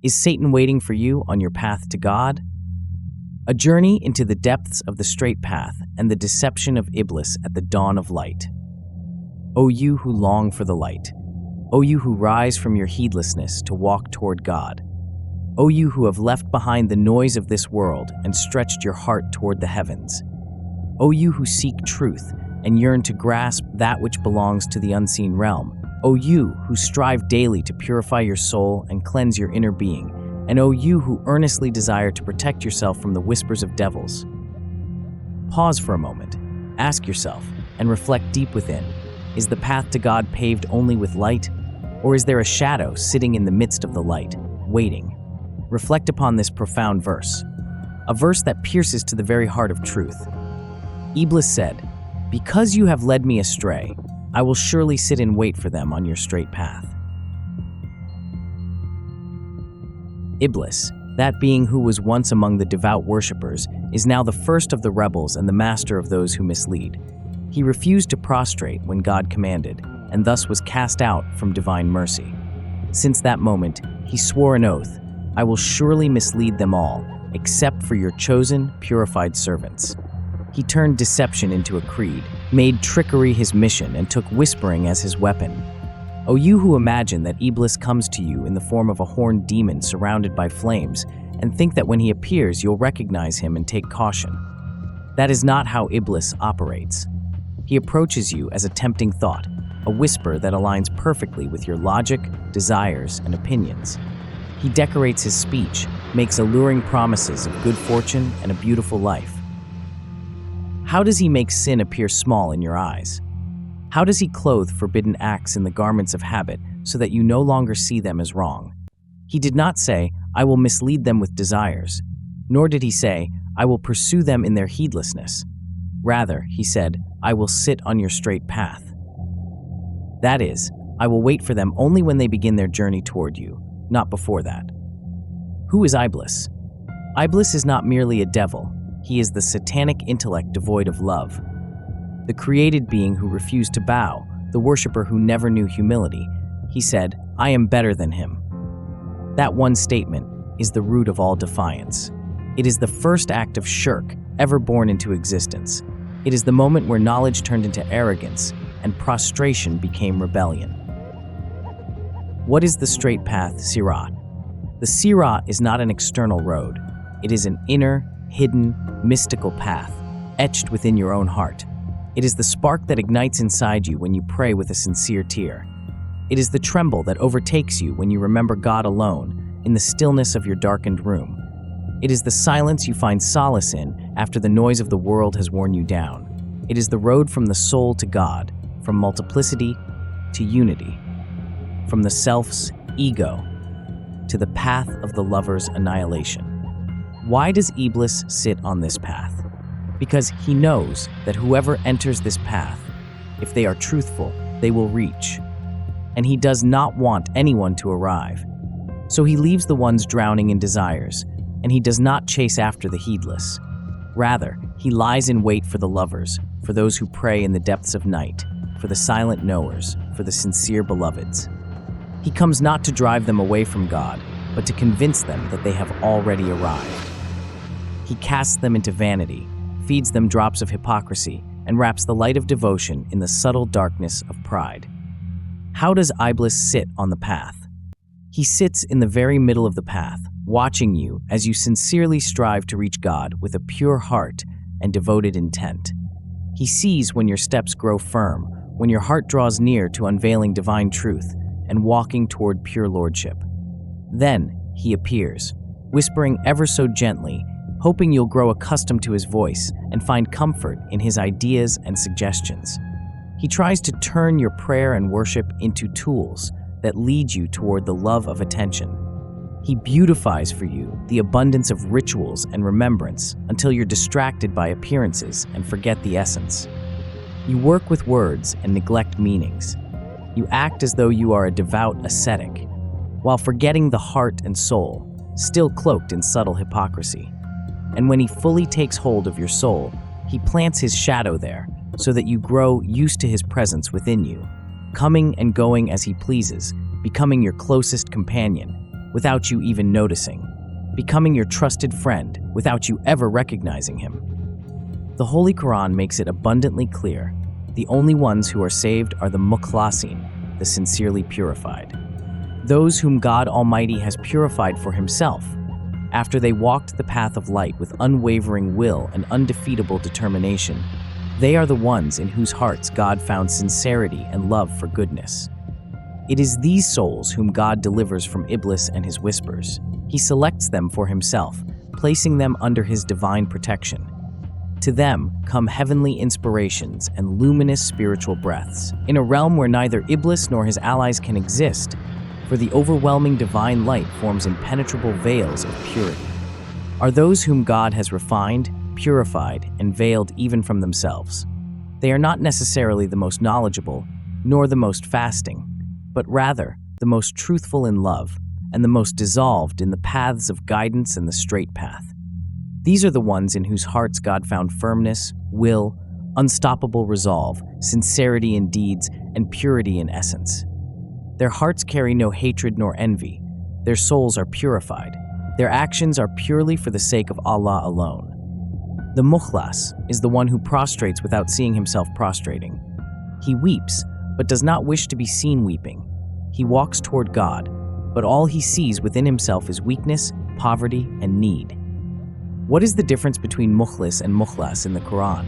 Is Satan waiting for you on your path to God? A journey into the depths of the straight path and the deception of Iblis at the dawn of light. O you who long for the light, O you who rise from your heedlessness to walk toward God, O you who have left behind the noise of this world and stretched your heart toward the heavens, O you who seek truth and yearn to grasp that which belongs to the unseen realm, O you who strive daily to purify your soul and cleanse your inner being, and O you who earnestly desire to protect yourself from the whispers of devils. Pause for a moment, ask yourself, and reflect deep within. Is the path to God paved only with light, or is there a shadow sitting in the midst of the light, waiting? Reflect upon this profound verse, a verse that pierces to the very heart of truth. Iblis said, "Because you have led me astray, I will surely sit and wait for them on your straight path." Iblis, that being who was once among the devout worshippers, is now the first of the rebels and the master of those who mislead. He refused to prostrate when God commanded, and thus was cast out from divine mercy. Since that moment, he swore an oath, "I will surely mislead them all, except for your chosen, purified servants." He turned deception into a creed, made trickery his mission, and took whispering as his weapon. O you who imagine that Iblis comes to you in the form of a horned demon surrounded by flames, and think that when he appears you'll recognize him and take caution. That is not how Iblis operates. He approaches you as a tempting thought, a whisper that aligns perfectly with your logic, desires, and opinions. He decorates his speech, makes alluring promises of good fortune and a beautiful life. How does he make sin appear small in your eyes? How does he clothe forbidden acts in the garments of habit so that you no longer see them as wrong? He did not say, "I will mislead them with desires," nor did he say, "I will pursue them in their heedlessness." Rather, he said, "I will sit on your straight path." That is, I will wait for them only when they begin their journey toward you, not before that. Who is Iblis? Iblis is not merely a devil. He is the satanic intellect devoid of love. The created being who refused to bow, the worshiper who never knew humility. He said, "I am better than him." That one statement is the root of all defiance. It is the first act of shirk ever born into existence. It is the moment where knowledge turned into arrogance and prostration became rebellion. What is the straight path, Sirat? The Sirat is not an external road. It is an inner, hidden, mystical path, etched within your own heart. It is the spark that ignites inside you when you pray with a sincere tear. It is the tremble that overtakes you when you remember God alone, in the stillness of your darkened room. It is the silence you find solace in after the noise of the world has worn you down. It is the road from the soul to God, from multiplicity to unity, from the self's ego to the path of the lover's annihilation. Why does Iblis sit on this path? Because he knows that whoever enters this path, if they are truthful, they will reach. And he does not want anyone to arrive. So he leaves the ones drowning in desires, and he does not chase after the heedless. Rather, he lies in wait for the lovers, for those who pray in the depths of night, for the silent knowers, for the sincere beloveds. He comes not to drive them away from God, but to convince them that they have already arrived. He casts them into vanity, feeds them drops of hypocrisy, and wraps the light of devotion in the subtle darkness of pride. How does Iblis sit on the path? He sits in the very middle of the path, watching you as you sincerely strive to reach God with a pure heart and devoted intent. He sees when your steps grow firm, when your heart draws near to unveiling divine truth and walking toward pure lordship. Then he appears, whispering ever so gently, hoping you'll grow accustomed to his voice and find comfort in his ideas and suggestions. He tries to turn your prayer and worship into tools that lead you toward the love of attention. He beautifies for you the abundance of rituals and remembrance until you're distracted by appearances and forget the essence. You work with words and neglect meanings. You act as though you are a devout ascetic, while forgetting the heart and soul, still cloaked in subtle hypocrisy. And when he fully takes hold of your soul, he plants his shadow there so that you grow used to his presence within you, coming and going as he pleases, becoming your closest companion, without you even noticing, becoming your trusted friend without you ever recognizing him. The Holy Qur'an makes it abundantly clear: the only ones who are saved are the Mukhlasin, the sincerely purified. Those whom God Almighty has purified for himself, after they walked the path of light with unwavering will and undefeatable determination. They are the ones in whose hearts God found sincerity and love for goodness. It is these souls whom God delivers from Iblis and his whispers. He selects them for himself, placing them under his divine protection. To them come heavenly inspirations and luminous spiritual breaths, in a realm where neither Iblis nor his allies can exist, for the overwhelming divine light forms impenetrable veils of purity. Are those whom God has refined, purified, and veiled even from themselves. They are not necessarily the most knowledgeable, nor the most fasting, but rather the most truthful in love, and the most dissolved in the paths of guidance and the straight path. These are the ones in whose hearts God found firmness, will, unstoppable resolve, sincerity in deeds, and purity in essence. Their hearts carry no hatred nor envy. Their souls are purified. Their actions are purely for the sake of Allah alone. The Mukhlas is the one who prostrates without seeing himself prostrating. He weeps, but does not wish to be seen weeping. He walks toward God, but all he sees within himself is weakness, poverty, and need. What is the difference between Mukhlis and Mukhlas in the Qur'an?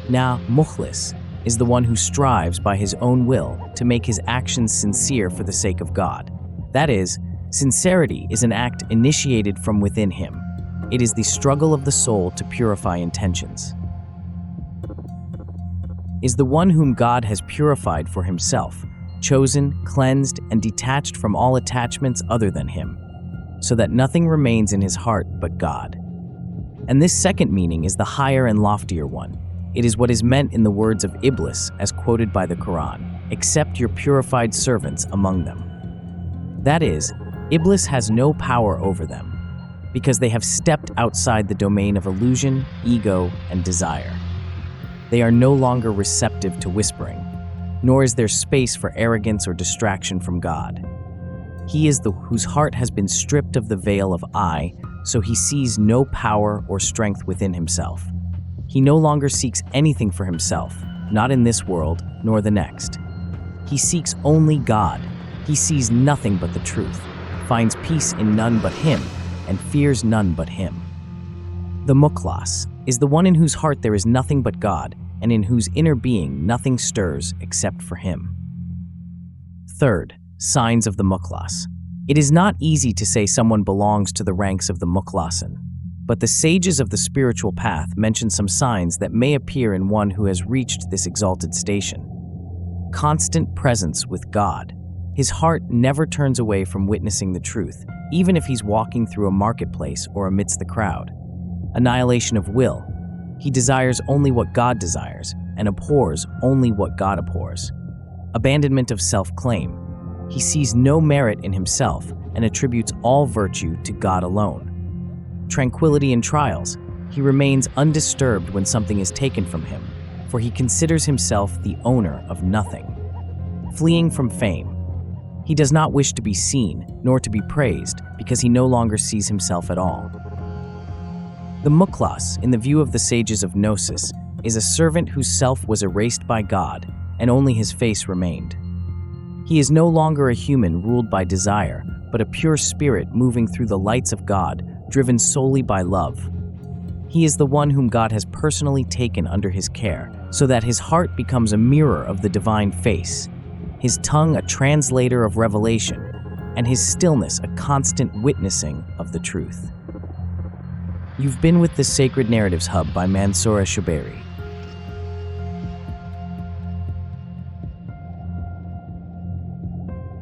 Now, Mukhlis is the one who strives by his own will to make his actions sincere for the sake of God. That is, sincerity is an act initiated from within him. It is the struggle of the soul to purify intentions. Is the one whom God has purified for himself, chosen, cleansed, and detached from all attachments other than him, so that nothing remains in his heart but God. And this second meaning is the higher and loftier one. It is what is meant in the words of Iblis as quoted by the Qur'an: "Accept your purified servants among them." That is, Iblis has no power over them, because they have stepped outside the domain of illusion, ego, and desire. They are no longer receptive to whispering, nor is there space for arrogance or distraction from God. He is the whose heart has been stripped of the veil of I, so he sees no power or strength within himself. He no longer seeks anything for himself, not in this world nor the next. He seeks only God. He sees nothing but the truth, finds peace in none but him, and fears none but him. The Mukhlas is the one in whose heart there is nothing but God, and in whose inner being nothing stirs except for him. Third, signs of the Mukhlas. It is not easy to say someone belongs to the ranks of the Mukhlasin, but the sages of the spiritual path mention some signs that may appear in one who has reached this exalted station. Constant presence with God. His heart never turns away from witnessing the truth, even if he's walking through a marketplace or amidst the crowd. Annihilation of will. He desires only what God desires, and abhors only what God abhors. Abandonment of self-claim. He sees no merit in himself and attributes all virtue to God alone. Tranquility in trials. He remains undisturbed when something is taken from him, for he considers himself the owner of nothing. Fleeing from fame. He does not wish to be seen, nor to be praised, because he no longer sees himself at all. The Mukhlas, in the view of the sages of Gnosis, is a servant whose self was erased by God, and only his face remained. He is no longer a human ruled by desire, but a pure spirit moving through the lights of God, driven solely by love. He is the one whom God has personally taken under his care, so that his heart becomes a mirror of the divine face, his tongue a translator of revelation, and his stillness a constant witnessing of the truth. You've been with the Sacred Narratives Hub by Mansoureh Shobeyri.